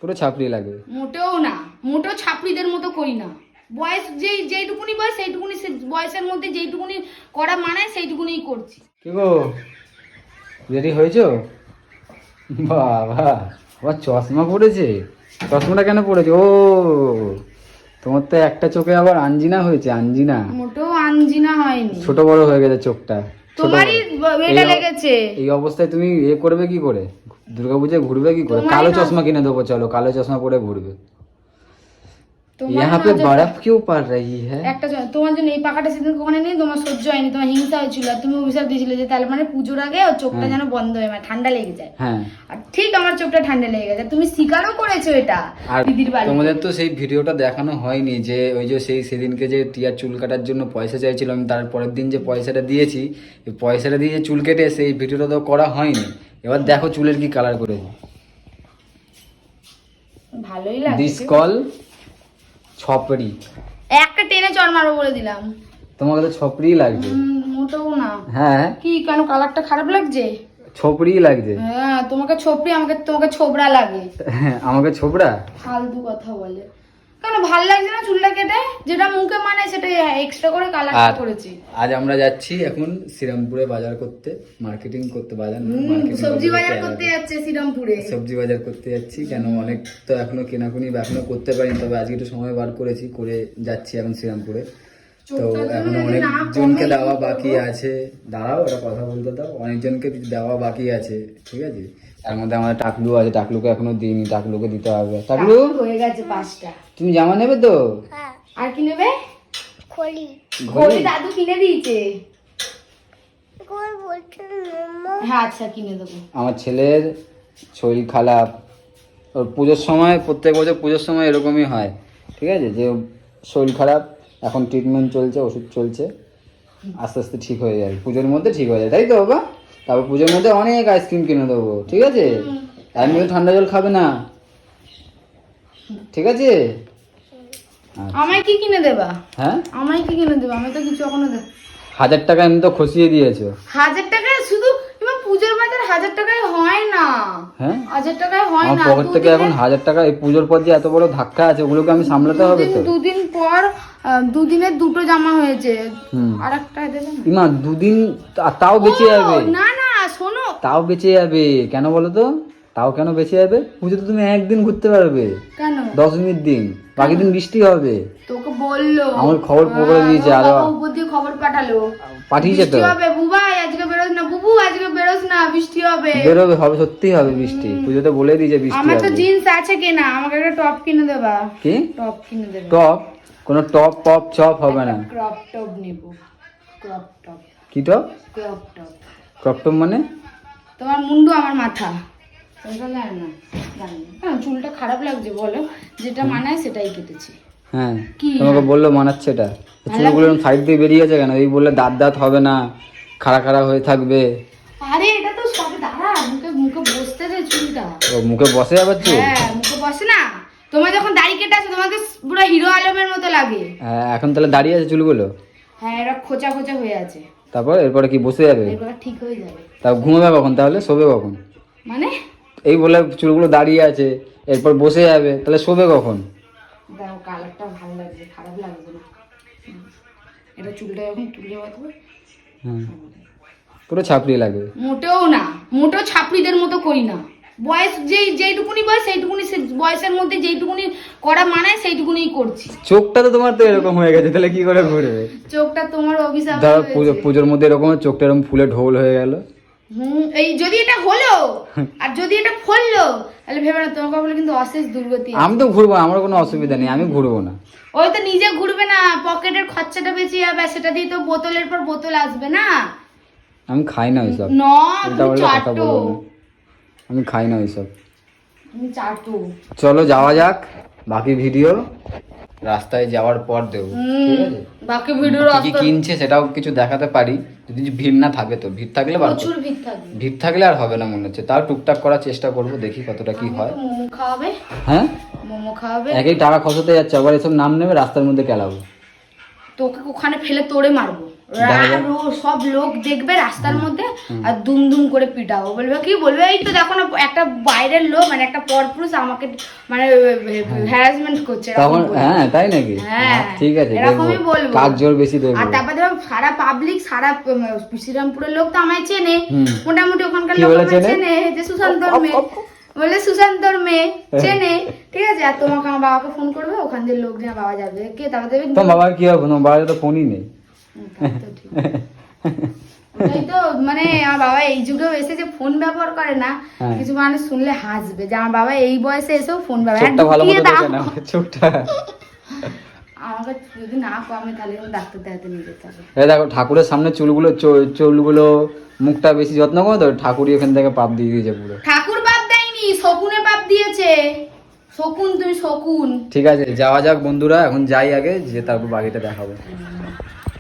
পুরো ছাপড়ি লাগে। মোটেও না, মোটেও ছাপড়িদের মতো করি না। বয়স যেইটুকুনি বয়স সেইটুকুনি, বয়সের মধ্যে যেইটুকুনি করা মানায় সেইটুকুনিই করছি। কি গো রেডি হয়েছো? বাবা আবার চশমা পড়েছে। চশমাটা কেন পড়েছে? ও তোমার তো একটা চোখে আবার আঞ্জিনা হয়েছে। আঞ্জিনা? মোটেও আঞ্জিনা হয়নি, ছোট বড় হয়ে গেছে চোখটা। তোমারই এটা লেগেছে। এই অবস্থায় তুমি করবে কি করে? দুর্গাপূজায় ঘুরবে কি করে? কালো চশমা কিনে দেবো, চলো কালো চশমা পরে ঘুরবে। यहाँ पे बर्फ क्यों पड़ रही है? একটা তোমার জন্য এই পাকাটা সেদিন কখনো নেই, তোমার সহ্য হয়নি, তোমার হিংসা হয়েছিল, আর তুমি অভিশাপ দিয়েছিলে যে তাহলে মানে পুজোর আগে ওর চোখটা যেন বন্ধ হয়ে মানে ঠান্ডা লেগে যায়। হ্যাঁ, আর ঠিক আমার চোখটা ঠান্ডা লেগে গেছে, তুমি স্বীকারও করেছো এটা। আর দিদির বাড়ি তোমাদের তো সেই ভিডিওটা দেখানো হয়নি যে ওই যে সেদিনকে যে টিয়ার চুল কাটার জন্য পয়সা চাইছিল, আমি তার পরের দিন যে পয়সাটা দিয়েছি, এই পয়সাটা দিয়ে যে চুল কেটে সেই ভিডিওটা তো করা হয়নি। এবার দেখো চুলের কি কালার করেছে। ভালোই লাগে। দিস কল ছপড়ি। একটা টেনে চড় মারবো বলে দিলাম। তোমাকে তো ছপড়ি লাগছে। মোটেও না। হ্যাঁ, কি কেন কালারটা খারাপ লাগছে? ছপড়ি লাগছে। হ্যাঁ, তোমাকে ছোপড়ি, তোমাকে ছোবড়া লাগে। আমাকে ছোবড়া? ফালতু কথা বলে। কেন ভালো লাগছে না চুলটা কেটে? যেটা মুখে মানে সেটা এক্সট্রা করে কালারটা করেছি। আজ আমরা যাচ্ছি এখন শ্রীরামপুরে বাজার করতে, মার্কেটিং করতে। বাজার না, সবজি বাজার করতে যাচ্ছে শ্রীরামপুরে। সবজি বাজার করতে যাচ্ছি। কেন অনেক তো এখনো কেনাকুনি এখনো করতে পারিনি, তবে আজকে একটু সময় বার করেছি, করে যাচ্ছি এখন শ্রীরামপুরে। তো এখনো অনেক জনকে দেওয়া বাকি আছে। দাঁড়াও, ওটা কথা বলতে দাও। অনেকজনকে দেওয়া বাকি আছে, ঠিক আছে। তার মধ্যে আমাদের টাকলু আছে, টাকলুকে এখনো দিইনি, টাকলুকে দিতে হবে। টাকলু হয়ে গেছে 5টা। তুমি জামা নেবে তো? আর কি নেবে? খড়ি ঘড়ি দাদু কিনে দিয়েছে। হ্যাঁ আচ্ছা কিনে দেবো। আমার ছেলের শরীর খারাপ, ওর পুজোর সময়, প্রত্যেক বছর পুজোর সময় এরকমই হয়, ঠিক আছে, যে শরীর খারাপ, এখন ট্রিটমেন্ট চলছে, ওষুধ চলছে, আস্তে আস্তে ঠিক হয়ে যাবে, পুজোর মধ্যে ঠিক হয়ে যায়, তাই তো বাবা? তারপর পুজোর মধ্যে অনেক আইসক্রিম কিনে দেবো, ঠিক আছে? এমনি ঠান্ডা জল খাবে না, ঠিক আছে? আমায় কি কিনে দেবা? হ্যাঁ, আমায় কি কিনে দেবা? আমি তো কিছু এখনো দেব। 1000 টাকা এমনি তো খসিয়ে দিয়েছো। 1000 টাকায় শুধু তোমার পুজোর বাজার 1000 টাকায় হয় না। হ্যাঁ, 1000 টাকায় হয় আমার না। পকেট থেকে এখন 1000 টাকা, এই পুজোর পর যে এত বড় ধাক্কা আছে, ওগুলোকে আমি সামলাতে হবে তো। দুদিন পর, দুদিনের দুটো জামা হয়েছে, আর একটা দেবে না? ইমা, দুদিন তাও বেঁচে যাবে। না না শোনো, তাও বেঁচে যাবে কেন বলো তো? তাও কেন বেঁচে যাবে? পুজো তো তুমি একদিন ঘুরতে পারবে, কেন? 10 মিনিট দিন, বাকি দিন বৃষ্টি হবে। তোকে বললো, আমার খবর পড়ে দিয়েছে, আরো উপর দিয়ে খবর পাঠালো, পাঠিয়েছে তো। বৃষ্টি হবে বুবাই, আজকে বেরোস না, বুবু আজকে বেরোস না, বৃষ্টি হবে। বেরোবে, হবে, সত্যি হবে বৃষ্টি। পুজোতে বলে দিয়েছে বৃষ্টি আমার তো হবে। জিন্স আছে কেনা, আমাকে একটা টপ কিনে দেবা। কি টপ কিনে দেবে? টপ? কোনো টপ পপ চপ হবে না। ক্রপ টপ নেব। Crop top. কি top? Crop top. Crop top মানে? তোমার মুন্ডু আমার মাথা, ওটা জানি না, জানি না। হ্যাঁ, চুলটা খারাপ লাগছে বলো, যেটা মানায় সেটাই কেটেছি। হ্যাঁ, কি? তোমাকে বললো মানাচ্ছে এটা? চুলগুলো সাইড দিয়ে বেরিয়েছে কেন? এই বললে দাঁত দাঁত হবে না, খাড়া খাড়া হয়ে থাকবে। আরে এটা তো সব দাঁড়া, মুখে মুখে বসতে দে চুলটা। ও মুখে বসে যাবে চুল? হ্যাঁ মুখে বসে না। তোমার যখন দাড়ি কেটে আছে তোমাকে পুরো হিরো আলমের মতো লাগে। হ্যাঁ, এখন তাহলে দাঁড়িয়ে আছে চুলগুলো? হ্যাঁ, এটা খোঁচা খোঁচা হয়ে আছে। তারপর এরপরে কি বসে যাবে? এরপর ঠিক হয়ে যাবে। তা ঘুমাবে কখন তাহলে? শোবে কখন? মানে এই বলে চুলগুলো দাঁড়িয়ে আছে, এরপর বসে যাবে, তাহলে শোবে কখন? দেখো কালারটা ভালো লাগছে, খারাপ লাগছে না? এটা চুলটা যখন তুলে বাঁধবে হ্যাঁ, পুরো ছাপড়ি লাগবে। মোটেও না, মোটেও ছাপড়িদের মতো করি না। বয়স যেইটুকুনি বয়স সেইটুকুনি, বয়সের মধ্যে যেইটুকুনি করা মানায় সেইটুকুনিই করছি। চোখটা তো তোমার তো এরকম হয়ে গেছে, তাহলে কি করে ঘুরবে? চোখটা তোমার অভিশাপ ধরো হয়েছে। পুজোর মধ্যে এরকম চোখটা এরকম ফুলে ঢোল হয়ে গেল। এই যদি এটা হলো আর যদি এটা ফললো, তাহলে ভেবে না তোমাকে বলে কিন্তু অশেষ দুর্গতি আছে। আমি তো ঘুরবো, আমার কোনো অসুবিধা নেই, আমি ঘুরবো না। ওই তো নিজে ঘুরবে না, পকেটের খরচাটা বেঁচে যাবে, সেটা দিয়ে তো বোতলের পর বোতল আসবে না। আমি খাই না ওইসব। না উল্টা তুমি পাল্টা কথা চাটো, বলবো না, আমি খাই না ওইসব। তুমি চাটো। চলো যাওয়া যাক, বাকি ভিডিও রাস্তায় যাওয়ার পর দেবো, ঠিক আছে? বাকি ভিডিওর কি কি কিনছে সেটাও কিছু দেখাতে পারি, যদি ভিড় না থাকে তো। ভিড় থাকলে প্রচুর ভিড় থাকবে। ভিড় থাকলে আর হবে না মনে হচ্ছে, তাও টুকটাক করার চেষ্টা করবো, দেখি কতটা কি হয়। মোমো খাওয়াবে? হ্যাঁ, মোমো খাওয়াবে? একই টাকা খসাতে যাচ্ছে, আবার এসব নাম নেবে রাস্তার মধ্যে কেলাবো। তোকে ওখানে ফেলে তোড়ে মারবো। সব লোক দেখবে রাস্তার মধ্যে আর দুম দুম করে পিটাবো, বলবে কি বলবে এই তো দেখো না একটা বাইরের লোক মানে একটা পরপুরুষ আমাকে মানে হ্যারাসমেন্ট করছে এরকম তখন বলবে। হ্যাঁ তাই নাকি? হ্যাঁ ঠিক আছে, এরকমই বলবো। কাজ জোর বেশি দেবে। আর তারপর দেখো সারা পাবলিক সারা শ্রীরামপুরের লোক তো আমায় চেনে, মোটামুটি ওখানকার কি লোক বলে আমায় চেনে? চেনে যে সুশান্তর মেয়ে, বলে সুশান্তর মেয়ে চেনে, ঠিক আছে। আর তোমাকে আমার বাবাকে ফোন করবে, ওখান থেকে লোক নিয়ে বাবা যাবে, কে তারপর দেবে তোমার বাবার কি হবে? তোমার বাবার তো ফোনই নেই। তো ঠিক। ওটাই তো মানে আমার বাবা এই যুগেও এসে যে ফোন ব্যবহার করে না, হ্যাঁ। কিছু মানুষ শুনলে হাসবে যে আমার বাবা এই বয়সে এসেও ফোন ব্যবহার চোখটা ভালো ঢুকিয়ে মতো দাও। দেখে নাও, চোখটা। আমাকে যদি না কমে তাহলে আমি ডাক্তার দেখাতে নিয়ে যেতে হবে। এই দেখো ঠাকুরের সামনে চুলগুলো মুখটা বেশি যত্ন করো তো, ঠাকুরই এখান থেকে পাপ দিয়ে দিয়েছে পুরো। ঠাকুর বাপ দেয়নি, শকুনে বাপ দিয়েছে। শকুন, তুমি শকুন। ঠিক আছে যাওয়া যাক বন্ধুরা, এখন যাই আগে, যে তারপর বাকিটা দেখাবো।